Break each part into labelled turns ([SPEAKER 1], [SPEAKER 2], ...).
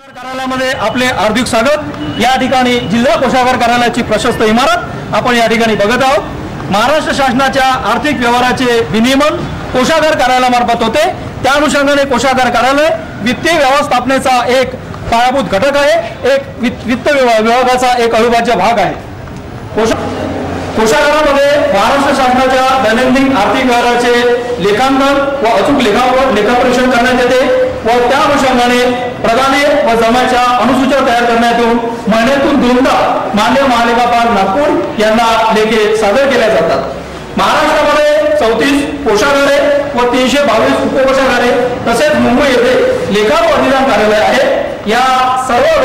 [SPEAKER 1] कार्यालयामध्ये आपले हार्दिक स्वागत। या ठिकाणी जिल्हा कोषागार कार्यालयाची प्रशस्त इमारत आपण या ठिकाणी बघत आहोत। महाराष्ट्र शासनाच्या आर्थिक व्यवहाराचे विनियमन कोषागार कार्यालयामार्फत होते। त्या अनुषंगाने कोषागार कार्यालय वित्तीय व्यवस्थापनेचा एक पायाभूत घटक आहे, एक वित्त विभागाचा एक अविभाज्य भाग आहे। कोषागारामध्ये महाराष्ट्र शासनाच्या दैनंदिन आर्थिक व्यवहाराचे लेखांकन व अचूक लेखापरीक्षण करण्यात येते व त्या अनुषंगाने प्रदाने व जमाच्या अनुसूच्या तयार करण्यात येऊन महिन्यातून 2दा मान्य महालेखापाल नागपूर यांना लेखे सादर केले जातात। महाराष्ट्रामध्ये 34 कोषागारे व 322 उपकोषागारे तसेच मुंबई येथे लेखा व अधिदान कार्यालय आहे। या सर्व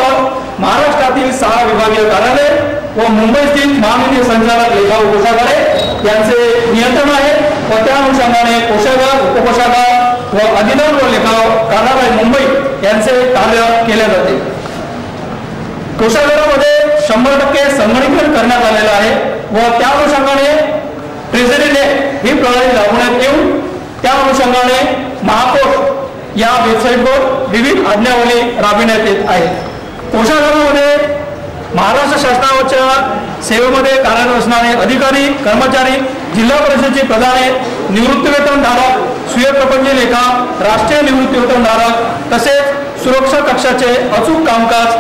[SPEAKER 1] महाराष्ट्रातील 6 विभागीय कार्यालय व मुंबईतील महानिधी संचालक लेखा व कोषागारे यांचे नियंत्रण आहे व त्या अनुषंगाने कोषागार, उपकोषागार व अधिदान व लेखा कार्यालय मुंबई यांचे कार्य केले जाते। कोषागारामध्ये 100% संगणकीकरण करण्यात आलेलं आहे व त्या अनुषंगाने ट्रेझरी नेट ही प्रणाली राबवण्यात येऊन त्या अनुषंगाने महाकोष या वेबसाईटवर विविध आज्ञावली राबविण्यात येत आहेत। कोषागारामध्ये महाराष्ट्र शासनाच्या सेवेमध्ये कार्यरत असणारे अधिकारी, कर्मचारी, जिल्हा परिषदेचे प्रधाने, निवृत्तीवेतनधारक, स्वीय प्रपंच लेखा, राष्ट्रीय निवृत्तीवेतनधारक तसेच सुरक्षा कक्षाचे अचूक कामकाज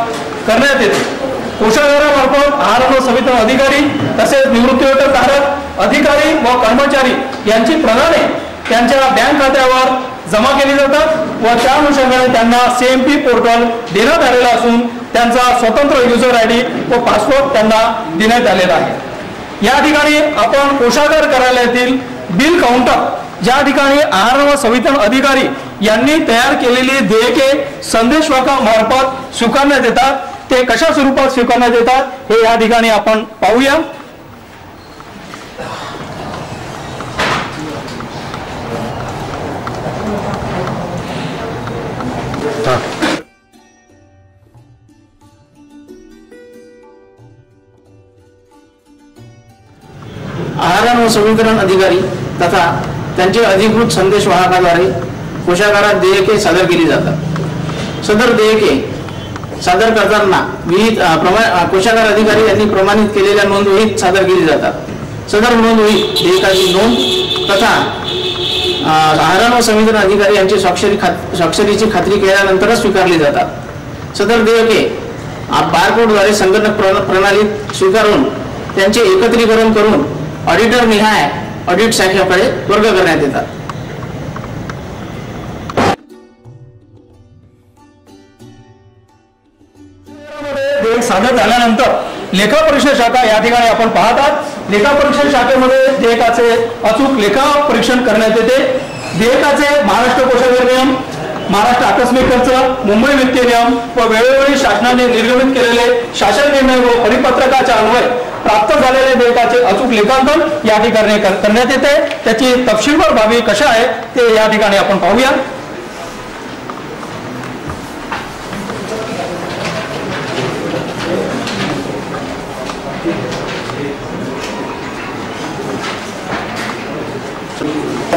[SPEAKER 1] करण्यात येते। कोषागारामार्फत आहार व संवितरण अधिकारी तसेच निवृत्तीवेतनधारक अधिकारी व कर्मचारी यांची प्रदाने त्यांच्या बँक खात्यावर जमा केली जातात व त्या अनुषंगाने त्यांना CMP पोर्टल देण्यात आलेला असून त्यांचा स्वतंत्र युजर ID व पासवर्ड त्यांना देण्यात आलेला आहे। या ठिकाणी आपण कोषागार कार्यालयातील बिल काउंटर ज्या ठिकाणी आहार व संवितरण अधिकारी यांनी तयार केलेली देयके संदेशवाहकामार्फत स्वीकारण्यात येतात, ते कशा स्वरूपात स्वीकारण्यात येतात हे या ठिकाणी आपण पाहूया।
[SPEAKER 2] आहार व संवितरण अधिकारी तथा त्यांचे अधिकृत संदेशवाहकाद्वारे कोषागारात देयके सादर केली जातात। सदर देयके सादर करताना विविध कोषागार अधिकारी यांनी प्रमाणित केलेल्या नोंदवहीत सादर केली जातात। सदर नोंदवहीत देयकाची नोंद तथा आहार व संवितरण अधिकारी यांची स्वाक्षरीची खात्री केल्यानंतरच स्वीकारली जातात। सदर देयके बारकोडद्वारे संगणक प्रणालीत स्वीकारून त्यांचे एकत्रीकरण करून ऑडिटर निहाय ऑडिट शाखेकडे वर्ग करण्यात येतात।
[SPEAKER 1] देयक सादर झाल्यानंतर लेखा परीक्षण शाखा या ठिकाणी आपण पाहतात। लेखा परीक्षण शाखेमध्ये देयकाचे अचूक लेखा परीक्षण करण्यात येते। देयकाचे महाराष्ट्र कोषागार नियम, महाराष्ट्र आकस्मिक खर्च, मुंबई वित्तीय नियम व वेळोवेळी शासनाने निर्गमित केलेले शासन निर्णय व परिपत्रकाच्या अन्वये प्राप्त झालेले देयकाचे अचूक लेखांकन या ठिकाणी करण्यात येते। त्याची तपशीलवार बाबी कशा आहे ते या ठिकाणी आपण पाहूया।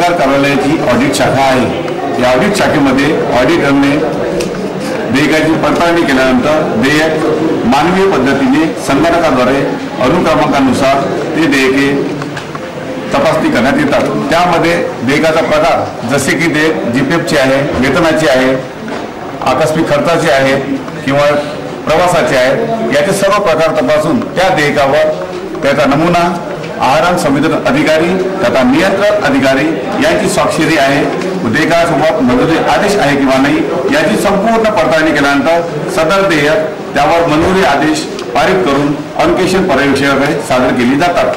[SPEAKER 3] कार्यालयाची ऑडिट शाखा आहे। या ऑडिट शाखेमध्ये ऑडिटरने देयकाची पडताळणी केल्यानंतर देयक मानवीय पद्धतीने संगणकाद्वारे अनुक्रमांकानुसार ते देयके तपासणी करण्यात येतात। त्यामध्ये देयकाचा प्रकार जसे की देयक GPF आहे, वेतनाचे आहे, आकस्मिक खर्चाचे आहे किंवा प्रवासाचे आहे, याचे सर्व प्रकार तपासून त्या देयकावर त्याचा नमुना आहार संवितरण अधिकारी तथा नियंत्रण अधिकारी यांची स्वाक्षरी आहे, देयकासोबत मंजुरी आदेश आहे किंवा नाही याची संपूर्ण पडताळणी केल्यानंतर सदर देयक त्यावर मंजुरी आदेश पारित करून अंकेशन पर्यवेक्षकाकडे सादर केली जातात।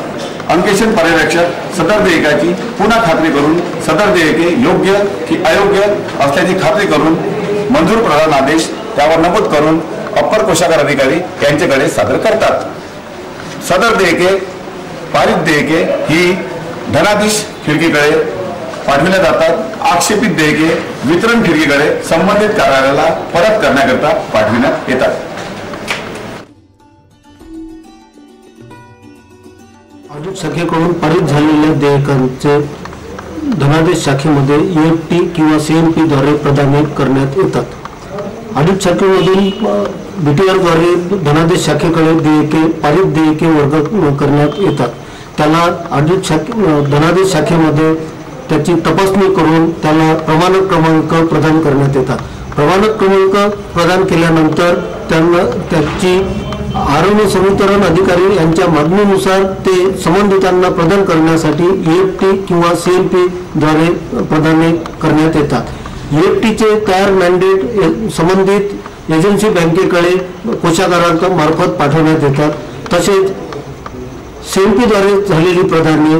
[SPEAKER 3] अंकेशन पर्यवेक्षक सदर देयकाची पुन्हा खात्री करून सदर देयके योग्य की अयोग्य असल्याची खात्री करून मंजूर प्रदान आदेश त्यावर नमूद करून अप्पर कोषागार अधिकारी यांच्याकडे सादर करतात। सदर देयके पारित देयके ही धनादेश खिडकीकडे पाठविल्या जातात। आक्षेपित देयके वितरण खिडकीकडे संबंधित कार्यालयाला परत करण्याकरता पाठविण्यात येतात।
[SPEAKER 2] ऑडिट शाखेकडून पारित झालेल्या देयकांचे
[SPEAKER 4] धनादेश शाखेमध्ये EFT किंवा CMP द्वारे प्रदान करण्यात येतात। ऑडिट शाखेमधून BTR द्वारे धनादेश शाखेकडे देयके पारित देयके वर्ग करण्यात येतात। त्याला ऑडिट धनादेश शाखेमध्ये त्याची तपासणी करून त्याला प्रमाणक क्रमांक प्रदान करण्यात येतात। प्रमाणक क्रमांक प्रदान केल्यानंतर त्यांना त्याची आरोग्य संवितरण अधिकारी यांच्या मागणीनुसार ते संबंधितांना प्रदान करण्यासाठी EFT किंवा CMP द्वारे प्रदान करण्यात येतात। EFTचे तयार मॅन्डेट संबंधित एजन्सी बँकेकडे कोषागारामार्फत पाठवण्यात येतात। तसेच CMP द्वारे झालेली प्रदाने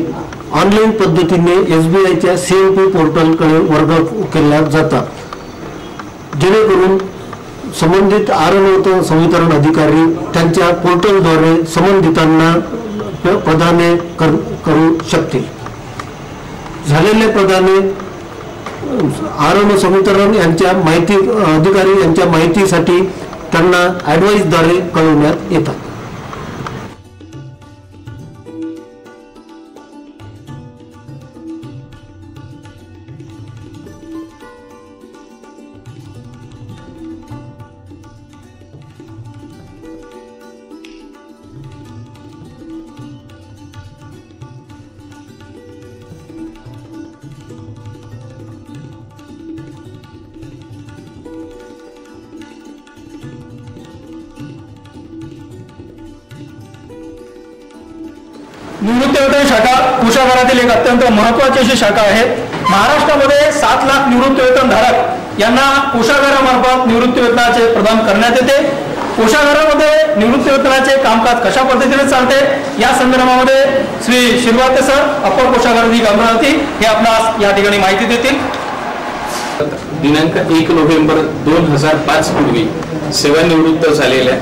[SPEAKER 4] ऑनलाईन पद्धतीने SBIच्या CMP पोर्टलकडे वर्ग केल्या जातात, जेणेकरून संबंधित आरोग्य संवितरण अधिकारी त्यांच्या पोर्टलद्वारे संबंधितांना प्रदाने करू शकतील। झालेले प्रदाने आरोग्य संवितरण यांच्या माहिती अधिकारी यांच्या माहितीसाठी त्यांना ॲडवाइसद्वारे कळवण्यात येतात।
[SPEAKER 1] निवृत्तीवेतन शाखा कोषागारातील एक अत्यंत महत्त्वाची अशी शाखा आहे। महाराष्ट्रामध्ये 7 लाख निवृत्तीवेतन धारक यांना कोषागारामार्फत निवृत्तीवेतनाचे प्रदान करण्यात येते। कोषागारामध्ये निवृत्तीवेतनाचे कामकाज कशा पद्धतीने चालते या संदर्भामध्ये श्री शिरवाते सर अप्पर कोषागार अधिकारी अमरावती हे आपणास या ठिकाणी माहिती देतील।
[SPEAKER 2] दिनांक 1 नोव्हेंबर 2005 पूर्वी सेवानिवृत्त झालेल्या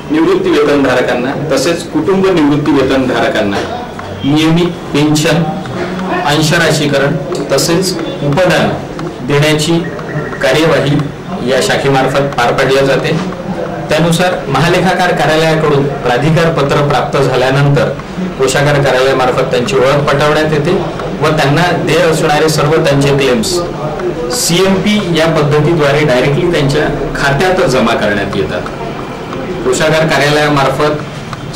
[SPEAKER 2] निवृत्ती वेतनधारकांना तसेच कुटुंब निवृत्ती वेतनधारकांना नियमित पेन्शन, अंशराशीकरण तसेच उपदान देण्याची कार्यवाही या शाखेमार्फत पार पाडली जाते। त्यानुसार महालेखाकार कार्यालयाकडून प्राधिकार पत्र प्राप्त झाल्यानंतर कोषागार कार्यालयामार्फत त्यांची ओळख पटवण्यात येते व त्यांना देय असणारे सर्व त्यांचे क्लेम्स CMP या पद्धतीद्वारे डायरेक्टली त्यांच्या खात्यात जमा करण्यात येतात। कोषागार कार्यालयामार्फत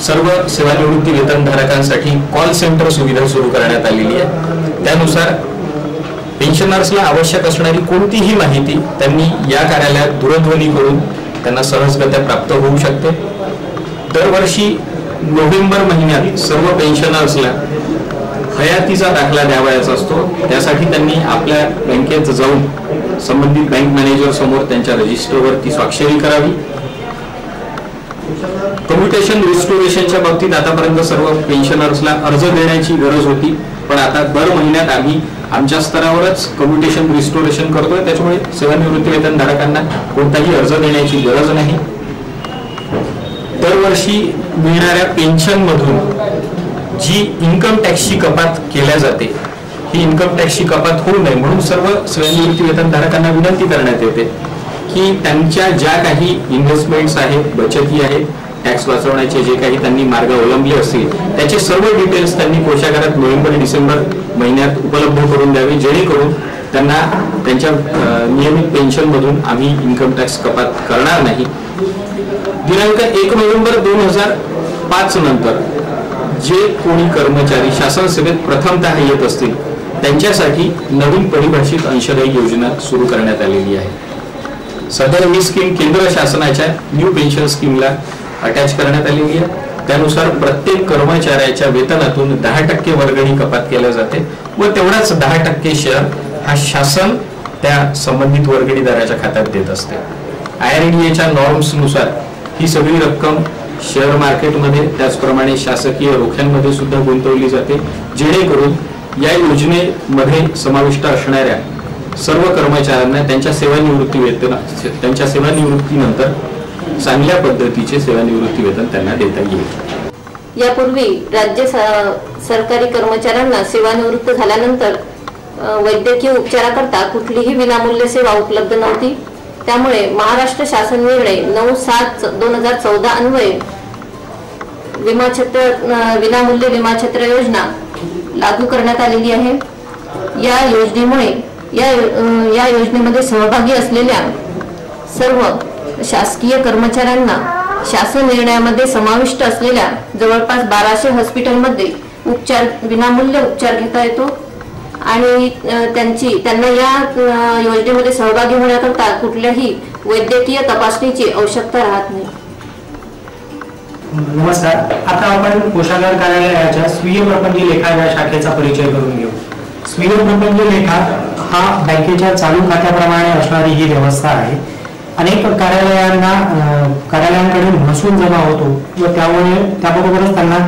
[SPEAKER 2] सर्व सेवानिवृत्ती वेतनधारकांसाठी कॉल सेंटर सुविधा सुरू करण्यात आलेली आहे। त्यानुसार पेन्शनर्सला आवश्यक असणारी कोणतीही माहिती त्यांनी या कार्यालयात दूरध्वनी करून त्यांना सहजगत्या प्राप्त होऊ शकते। दरवर्षी नोव्हेंबर महिन्यात सर्व पेन्शनर्सला हयातीचा दाखला द्यावयाचा असतो। त्यासाठी त्यांनी आपल्या बँकेत जाऊन संबंधित बँक मॅनेजर समोर त्यांच्या रजिस्टरवरती स्वाक्षरी करावी। कम्युटेशन रिस्टोरेशनच्या बाबतीत आतापर्यंत सर्व पेन्शनर्सला अर्ज देण्याची गरज होती, पण आता दर महिन्यात आम्ही आमच्या स्तरावरच कम्युटेशन रिस्टोरेशन करतोय। त्याच्यामुळे सेवानिवृत्ती वेतनधारकांना कोणताही अर्ज देण्याची गरज नाही। दरवर्षी मिळणाऱ्या पेन्शन मधून जी इन्कम टॅक्सची कपात केल्या जाते ही इन्कम टॅक्सची कपात होऊ नये म्हणून सर्व सेवानिवृत्ती वेतनधारकांना विनंती करण्यात येते की त्यांच्या ज्या काही इन्व्हेस्टमेंट्स आहेत, बचती आहेत, टॅक्स वाचवण्याचे जे काही त्यांनी मार्ग अवलंबले असतील त्याचे सर्व डिटेल्स त्यांनी कोषागारात नोव्हेंबर-डिसेंबर महिन्यात उपलब्ध करून द्यावे, जेणेकरून त्यांना त्यांच्या नियमित पेन्शन मधून आम्ही इन्कम टॅक्स कपात करणार नाही। दिनांक 1 नोव्हेंबर 2005 नंतर जे कोणी कर्मचारी शासन सेवेत प्रथमतः येत असतील त्यांच्यासाठी नवीन परिभाषित अंशदायी योजना सुरू करण्यात आलेली आहे। सदर ही स्कीम केंद्र शासनाच्या न्यू पेन्शन स्कीमला अटॅच करण्यात आलेली आहे। त्यानुसार प्रत्येक कर्मचाऱ्याच्या वेतनातून 10% वर्गणी कपात केल्या जाते व तेवढाच 10% शेअर हा शासन त्या संबंधित वर्गणीदाराच्या खात्यात देत असते। IRDAच्या नॉर्म्स नुसार ही सगळी रक्कम शेअर मार्केटमध्ये त्याचप्रमाणे शासकीय रोख्यांमध्ये सुद्धा गुंतवली जाते, जेणेकरून या योजनेमध्ये समाविष्ट असणाऱ्या सर्व कर्मचाऱ्यांना त्यांच्या सेवानिवृत्तीनंतर चांगल्या पद्धतीचे सेवानिवृत्ती वेतन त्यांना देता येईल।
[SPEAKER 5] यापूर्वी राज्य सरकारी कर्मचाऱ्यांना सेवानिवृत्त झाल्यानंतर वैद्यकीय उपचाराकरता कुठलीही विनामूल्य सेवा उपलब्ध नव्हती। त्यामुळे महाराष्ट्र शासन निर्णय 9/7/2014 अन्वये विनामूल्य विमा छत्र योजना लागू करण्यात आलेली आहे। या योजनेमुळे या योजनेमध्ये सहभागी असलेल्या सर्व शासकीय कर्मचाऱ्यांना शासन निर्णयामध्ये समाविष्ट असलेल्या जवळपास 1200 हॉस्पिटलमध्ये विनामूल्य उपचार घेता येतो आणि त्यांना या योजनेमध्ये सहभागी होण्याकरता कुठल्याही वैद्यकीय तपासणीची आवश्यकता राहत नाही.
[SPEAKER 6] नमस्कार. आता आपण कोषागार कार्यालयाच्या स्वीय प्रपंच लेखा या शाखेचा परिचय करून घेऊ. स्वीय प्रपंच लेखा हा बँकेच्या चालू खात्याप्रमाणे असणारी ही व्यवस्था आहे. अनेक कार्यालयांकडे महसूल जमा होतो व त्याबरोबरच त्यांना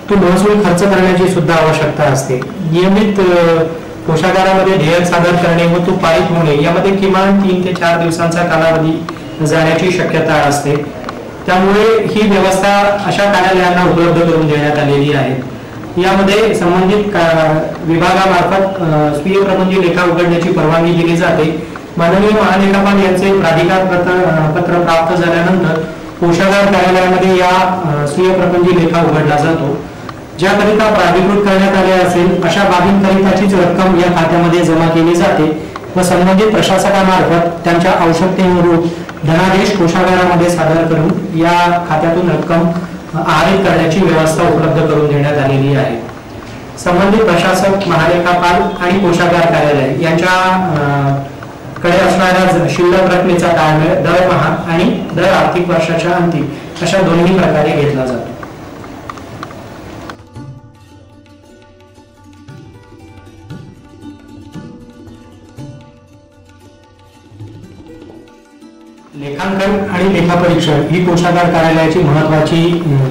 [SPEAKER 6] तो महसूल खर्च करण्याची सुद्धा आवश्यकता असते. नियमित कोषागारामध्ये देयक सादर करणे व तो पारित होणे यामध्ये किमान 3 ते 4 दिवसांचा कालावधी जाण्याची शक्यता असते. त्यामुळे ही व्यवस्था अशा कार्यालयांना उपलब्ध करून देण्यात आलेली आहे. यामध्ये संबंधित विभागामार्फत स्वीय प्रपंच लेखा उघडण्याची परवानगी दिली जाते. माननीय महालेखापाल यांचे प्राधिकार पत्र प्राप्त झाल्यानंतर कोषागार कार्यालयामध्ये या स्वीय प्रपंच लेखा उघडला जातो. ज्याकरिता प्राधिकृत करण्यात आले असेल अशा बाबींकरिताचीच रक्कम या खात्यामध्ये जमा केली जाते व संबंधित प्रशासकामार्फत त्यांच्या आवश्यकतेनुरूप धनादेश कोषागारामध्ये सादर करून या खात्यातून रक्कम आहरित करण्याची व्यवस्था उपलब्ध करून देण्यात आलेली आहे. संबंधित प्रशासक, महालेखापाल आणि कोषागार कार्यालय यांच्या कडे असणाऱ्या शिल्लक रकमेचा ताळमेळ दरमहा आणि दर आर्थिक वर्षाच्या अंती अशा दोन्ही प्रकारे घेतला जातो. लेखांकन आणि लेखापरीक्षण ही कोषागार कार्यालयाची महत्वाची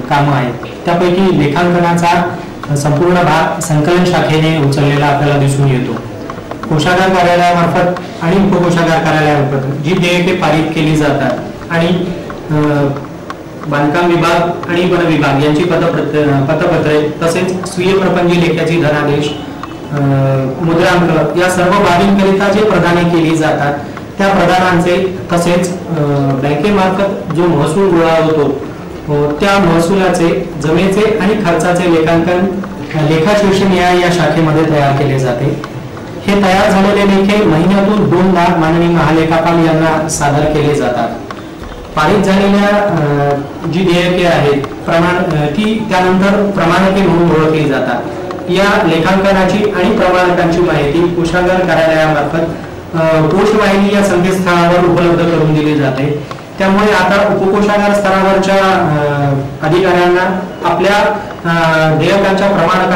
[SPEAKER 6] कामं आहेत. त्यापैकी लेखांकनाचा संपूर्ण भाग संकलन शाखेने उचललेला आपल्याला दिसून येतो. कोषागार कार्यालयामार्फत आणि उपकोषागार कार्यालयामार्फत जी देयके पारित केली जातात आणि बांधकाम विभाग आणि वन विभाग यांची पतपत्रे तसेच स्वीय प्रपंच लेख्याची धनादेश, मुद्रांक या सर्व बाबींकरिता जे प्रदाने केली जातात त्या प्रदानांचे तसेच बँकेमार्फत जो महसूल गोळा होतो त्या महसुलाचे, जमेचे आणि खर्चाचे लेखांकन लेखाशीर्षनिहाय या शाखेमध्ये तयार केले जाते. हे तयार झालेले लेखे महिन्यातून 2दा माननीय महालेखापाल यांना सादर केले जातात. पारित झालेल्या जी देयके आहेत ती त्यानंतर प्रमाणके म्हणून ओळखली जातात. या लेखांकनाची आणि प्रमाणकांची माहिती कोषागार कार्यालयामार्फत कोषवाहिनी या संकेतस्थळावर उपलब्ध करून दिली जाते. त्यामुळे आता उपकोषागार स्तरावरच्या अधिकाऱ्यांना आपल्या देयकांच्या प्रमाणक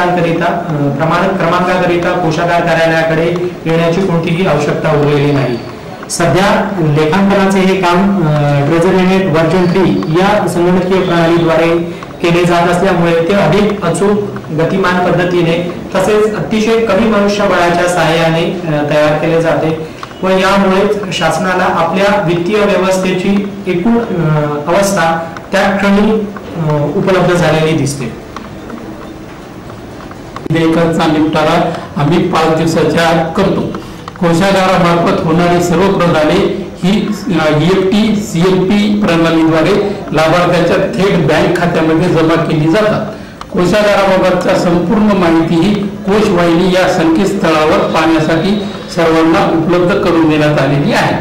[SPEAKER 6] क्रमांकाकरिता कोषागार कार्यालयाकडे येण्याची कोणतीही आवश्यकता उरलेली नाही. सध्या लेखांकनाचे हे काम ट्रेझरी नेट व्हर्जन 3 या संगणकीय प्रणालीद्वारे केले जात असल्यामुळे ते अधिक अचूक, गतिमान पद्धतीने तसेच अतिशय कमी मनुष्यबळाच्या सहाय्याने तयार केले जाते व यामुळे शासनाला आपल्या वित्तीय व्यवस्थेची एकूण अवस्था त्या क्षणी उपलब्ध झालेली दिसते.
[SPEAKER 7] देयकांचा निपटारा आम्ही 5 दिवसाच्या आत करतो. कोषागारामार्फत होणारी सर्व प्रदाने ही EFT CLP प्रणालीद्वारे लाभार्थ्याच्या थेट बँक खात्यामध्ये जमा केली जातात. कोषागाराबाबतच्या संपूर्ण माहिती ही कोषवाहिनी या संकेतस्थळावर पाहण्यासाठी सर्वांना उपलब्ध करून देण्यात आलेली आहे.